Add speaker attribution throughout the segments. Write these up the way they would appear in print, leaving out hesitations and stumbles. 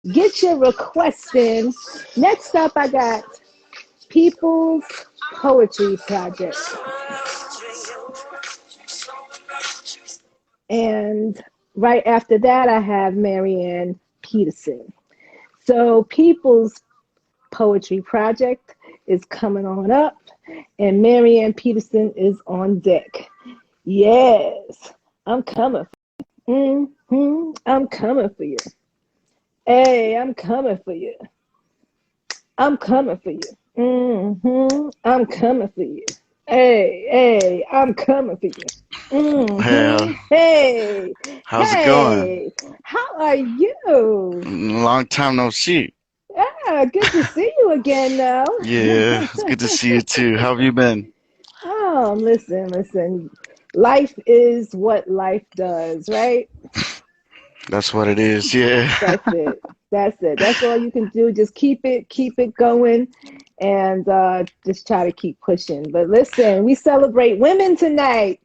Speaker 1: Get your request in. Next up, I got People's Poetry Project. And right after that, I have Marianne Peterson. So, People's Poetry Project is coming on up, and Marianne Peterson is on deck. Yes, I'm coming. I'm coming for you. Hey, I'm coming for you. I'm coming for you. I'm coming for you. Hey, I'm coming for you.
Speaker 2: Hey,
Speaker 1: Hey,
Speaker 2: how's it going?
Speaker 1: hey, how are you?
Speaker 2: Long time no see.
Speaker 1: Ah, good to see you again now.
Speaker 2: Yeah, it's good to see you too. How have you been?
Speaker 1: Oh, listen. Life is what life does, right?
Speaker 2: That's what it is. Yeah.
Speaker 1: That's it. That's it. That's all you can do. Just keep it going, and just try to keep pushing. But listen, we celebrate women tonight.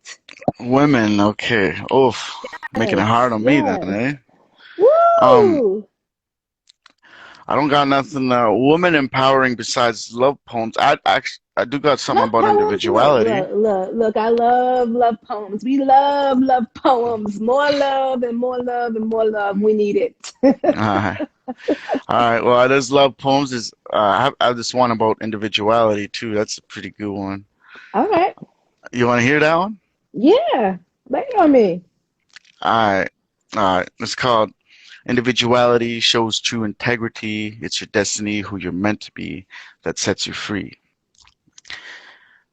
Speaker 2: Women, okay. Oof, making it
Speaker 1: Yes,
Speaker 2: hard on me then,
Speaker 1: yes.
Speaker 2: eh? Um,
Speaker 1: Woo!
Speaker 2: I don't got nothing woman empowering besides love poems. I do got something
Speaker 1: Love
Speaker 2: about
Speaker 1: poems. Look,
Speaker 2: individuality.
Speaker 1: look, look, look. I love love poems. We love poems. More love and more love and more love. We need it.
Speaker 2: Uh, all right. Well, there's love poems. Is I have this one about individuality too. That's a pretty good one.
Speaker 1: All right.
Speaker 2: You want to hear that one?
Speaker 1: Yeah. Lay it on me.
Speaker 2: All right. All right. It's called Individuality Shows True Integrity. It's your destiny, who you're meant to be, that sets you free.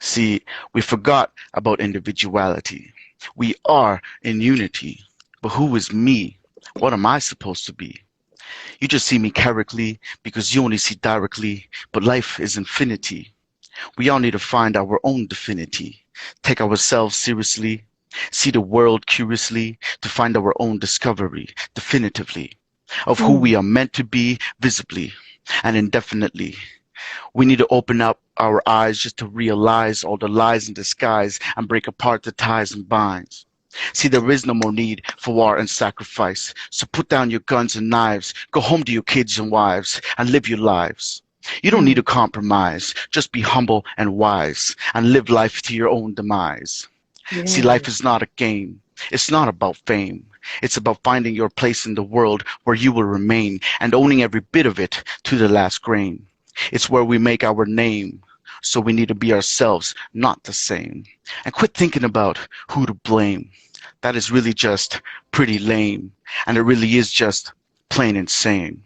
Speaker 2: See, we forgot about individuality. We are in unity. But who is me? What am I supposed to be? You just see me characterly because you only see directly, but life is infinity. We all need to find our own divinity, take ourselves seriously, see the world curiously, to find our own discovery, definitively, of who
Speaker 1: Mm,
Speaker 2: we are meant to be visibly and indefinitely. We need to open up our eyes just to realize all the lies in disguise and break apart the ties and binds. See, there is no more need for war and sacrifice. So put down your guns and knives, go home to your kids and wives, and live your lives. You don't need
Speaker 1: mm,
Speaker 2: to compromise. Just be humble and wise, and live life to your own demise. See, life
Speaker 1: yes.
Speaker 2: is not a game. It's not about fame. It's about finding your place in the world where you will remain and owning every bit of it to the last grain. It's where we make our name. So we need to be ourselves, not the same. And quit thinking about who to blame. That is really just pretty lame. And it really is just plain insane.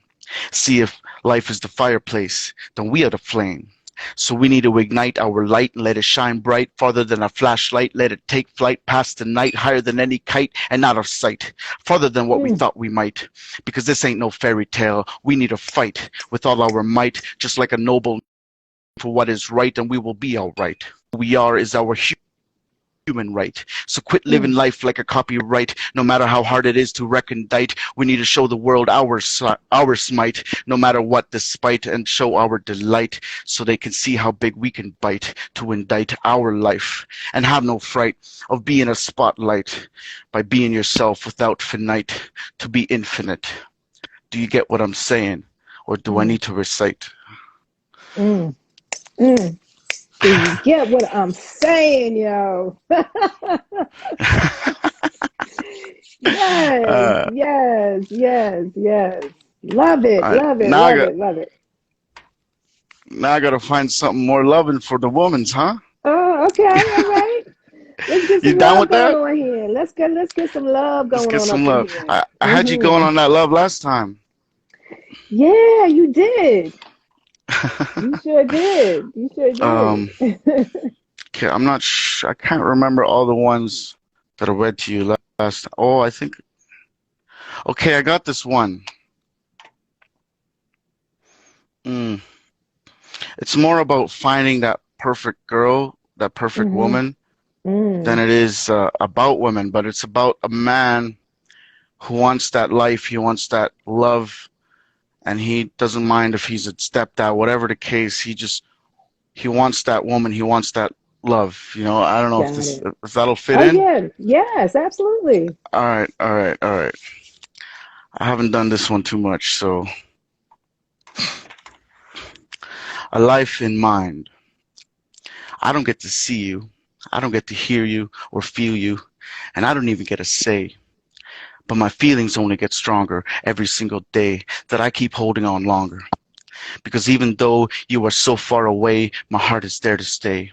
Speaker 2: See, if life is the fireplace, then we are the flame. So we need to ignite our light and let it shine bright farther than a flashlight. Let it take flight past the night, higher than any kite and out of sight, farther than what we
Speaker 1: Mm,
Speaker 2: thought we might. Because this ain't no fairy tale. We need to fight with all our might, just like a noble for what is right, and we will be all right. Who we are is our human right. So quit living
Speaker 1: mm.
Speaker 2: life like a copyright. No matter how hard it is to recondite, we need to show the world our smite, no matter what, despite, and show our delight, so they can see how big we can bite to indict our life, and have no fright of being a spotlight by being yourself without finite to be infinite. Do you get what I'm saying, or do I
Speaker 1: Mm,
Speaker 2: need to recite?
Speaker 1: mm, mm. Do you get what I'm saying, yo? Yes,
Speaker 2: uh,
Speaker 1: yes. Love it,
Speaker 2: I,
Speaker 1: love it,
Speaker 2: now I
Speaker 1: love
Speaker 2: got
Speaker 1: it, love it.
Speaker 2: now I gotta find something more loving for the women's, huh?
Speaker 1: Oh, okay, all right. Let's get
Speaker 2: You
Speaker 1: some
Speaker 2: down
Speaker 1: love
Speaker 2: with
Speaker 1: going
Speaker 2: that?
Speaker 1: on here. Let's get some love
Speaker 2: Let's
Speaker 1: going
Speaker 2: get
Speaker 1: on
Speaker 2: some
Speaker 1: up in
Speaker 2: love.
Speaker 1: here.
Speaker 2: I had you going on that love last time.
Speaker 1: Yeah, you did. You sure did. You sure
Speaker 2: um,
Speaker 1: did.
Speaker 2: okay, I'm not I can't remember all the ones that I read to you last. Oh, I think. Okay, I got this one. Mm. It's more about finding that perfect girl, that perfect
Speaker 1: Hmm.
Speaker 2: woman, than
Speaker 1: Mm.
Speaker 2: it is about women. But it's about a man who wants that life. He wants that love, and he doesn't mind if he's a stepdad, whatever the case. He wants that woman. He wants that love. I don't know if
Speaker 1: Got
Speaker 2: this
Speaker 1: it.
Speaker 2: if that'll fit
Speaker 1: Oh
Speaker 2: in.
Speaker 1: yeah. Yes, absolutely.
Speaker 2: All right, all right, all right. I haven't done this one too much, so. A life in mind. I don't get to see you. I don't get to hear you or feel you, and I don't even get a say. But my feelings only get stronger every single day that I keep holding on longer. Because even though you are so far away, my heart is there to stay.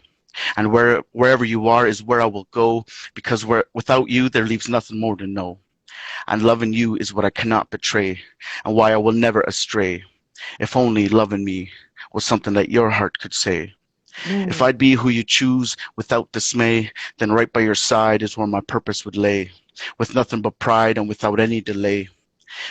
Speaker 2: And wherever you are is where I will go, because without you, there leaves nothing more to know. And loving you is what I cannot betray, and why I will never astray. If only loving me was something that your heart could say. If
Speaker 1: Mm,
Speaker 2: I'd be who you choose without dismay, then right by your side is where my purpose would lay, with nothing but pride and without any delay.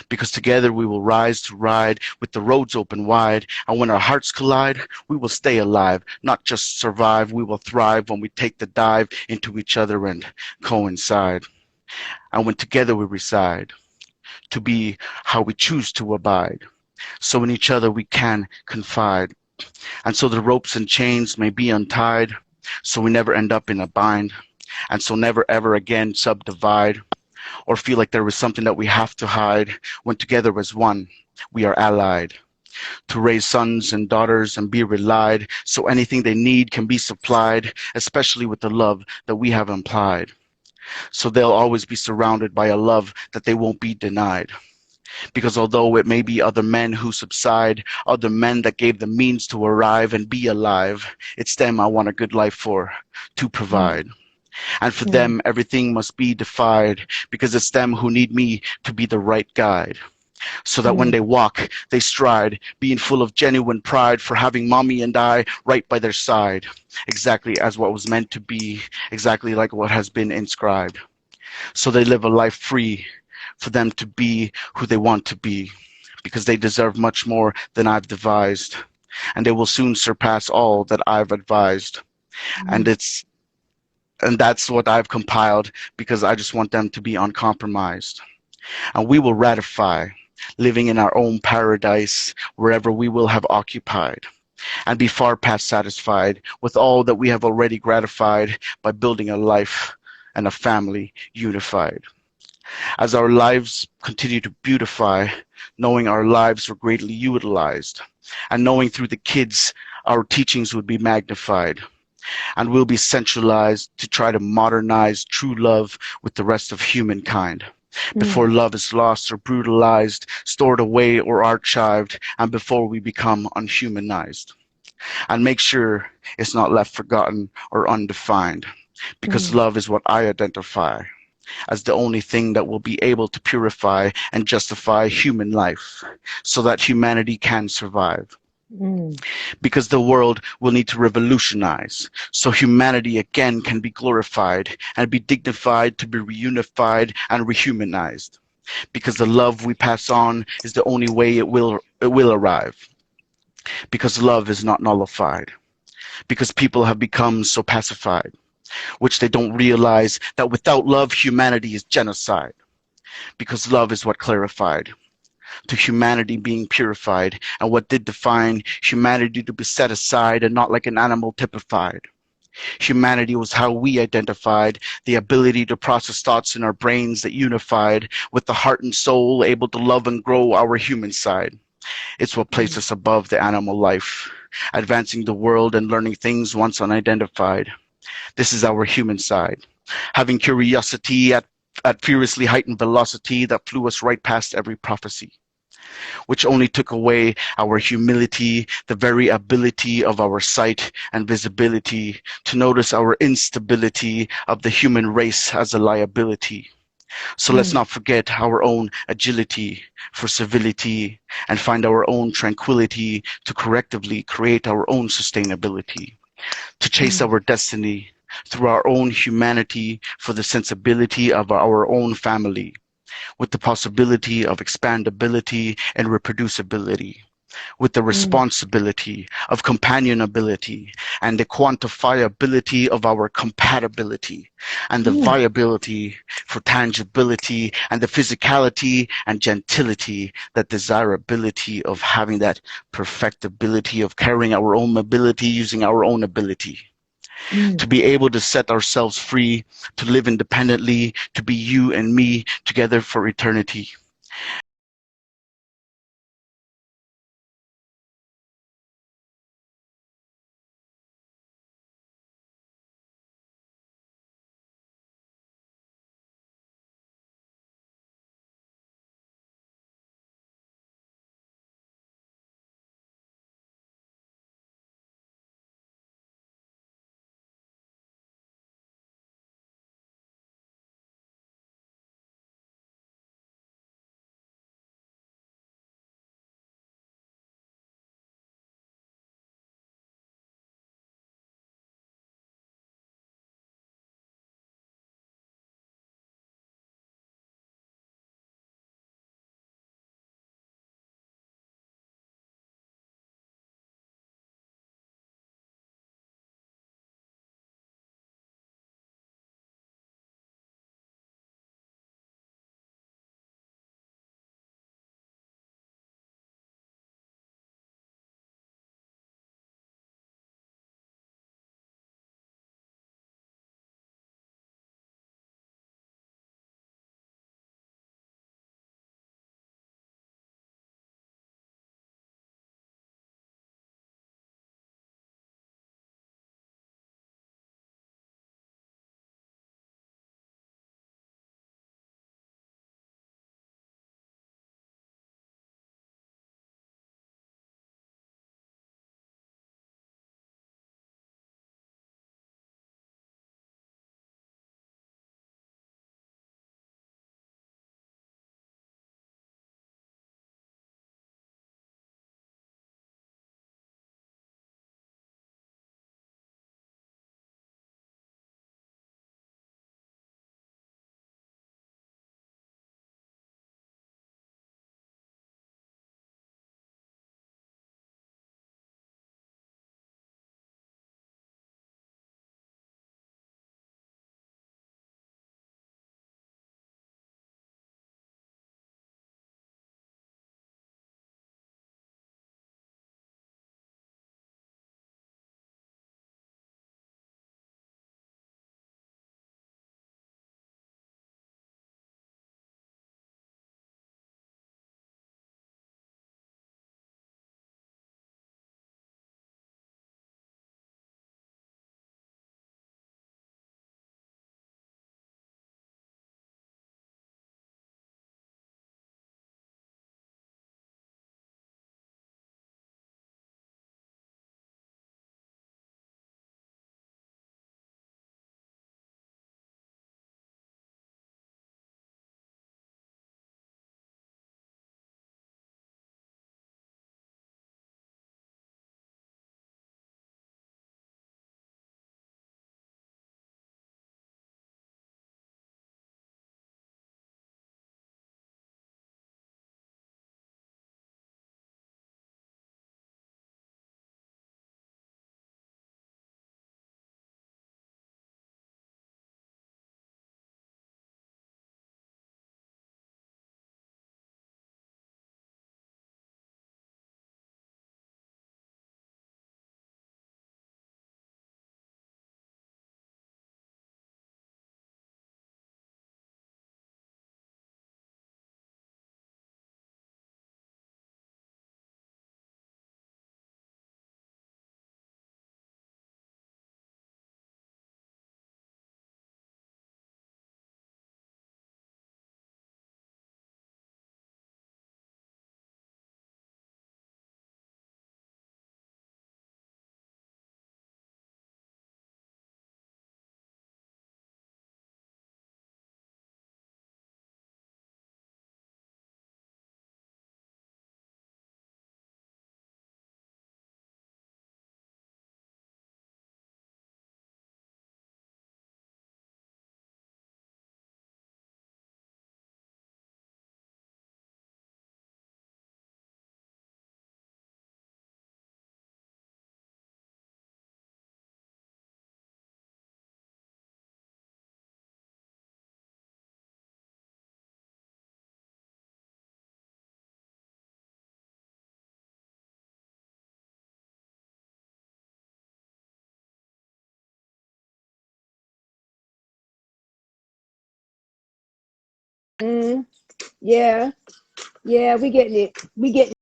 Speaker 2: Because together we will rise to ride with the roads open wide, and when our hearts collide, we will stay alive, not just survive. We will thrive when we take the dive into each other and coincide. And when together we reside, to be how we choose to abide. So in each other we can confide, and so the ropes and chains may be untied, so we never end up in a bind, and so never ever again subdivide or feel like there was something that we have to hide. When together as one, we are allied to raise sons and daughters and be relied, so anything they need can be supplied, especially with the love that we have implied. So they'll always be surrounded by a love that they won't be denied. Because although it may be other men who subside, other men that gave the means to arrive and be alive, it's them I want a good life for, to
Speaker 1: mm,
Speaker 2: provide. And for
Speaker 1: mm,
Speaker 2: them, everything must be defied, because it's them who need me to be the right guide. So that when
Speaker 1: mm,
Speaker 2: they walk, they stride, being full of genuine pride for having mommy and I right by their side, exactly as what was meant to be, exactly like what has been inscribed. So they live a life free for them to be who they want to be, because they deserve much more than I've devised, and they will soon surpass all that I've advised. And
Speaker 1: mm,
Speaker 2: it's and that's what I've compiled, because I just want them to be uncompromised. And we will ratify living in our own paradise wherever we will have occupied, and be far past satisfied with all that we have already gratified by building a life and a family unified. As our lives continue to beautify, knowing our lives were greatly utilized, and knowing through the kids our teachings would be magnified, and will be centralized to try to modernize true love with the rest of humankind.
Speaker 1: mm,
Speaker 2: Before love is lost or brutalized, stored away or archived, and before we become unhumanized. And make sure it's not left forgotten or undefined, because
Speaker 1: mm,
Speaker 2: love is what I identify as the only thing that will be able to purify and justify human life, so that humanity can survive.
Speaker 1: mm,
Speaker 2: Because the world will need to revolutionize, so humanity again can be glorified and be dignified, to be reunified and rehumanized. Because the love we pass on is the only way it will arrive. Because love is not nullified. Because people have become so pacified, which they don't realize that without love humanity is genocide. Because love is what clarified to humanity being purified, and what did define humanity to be set aside and not like an animal typified. Humanity was how we identified the ability to process thoughts in our brains that unified with the heart and soul, able to love and grow our human side. It's what placed
Speaker 1: mm,
Speaker 2: us above the animal life, advancing the world and learning things once unidentified. This is our human side, having curiosity at furiously heightened velocity that flew us right past every prophecy, which only took away our humility, the very ability of our sight and visibility to notice our instability of the human race as a liability. So let's
Speaker 1: mm,
Speaker 2: not forget our own agility for civility, and find our own tranquility to correctively create our own sustainability, to chase
Speaker 1: mm,
Speaker 2: our destiny through our own humanity for the sensibility of our own family, with the possibility of expandability and reproducibility, with the
Speaker 1: mm,
Speaker 2: responsibility of companionability and the quantifiability of our compatibility, and the
Speaker 1: mm,
Speaker 2: viability for tangibility and the physicality and gentility, that desirability of having that perfectibility of carrying our own mobility using our own ability, to
Speaker 1: mm.
Speaker 2: be able to set ourselves free, to live independently, to be you and me together for eternity.
Speaker 1: Mm, yeah, yeah, we getting it. We getting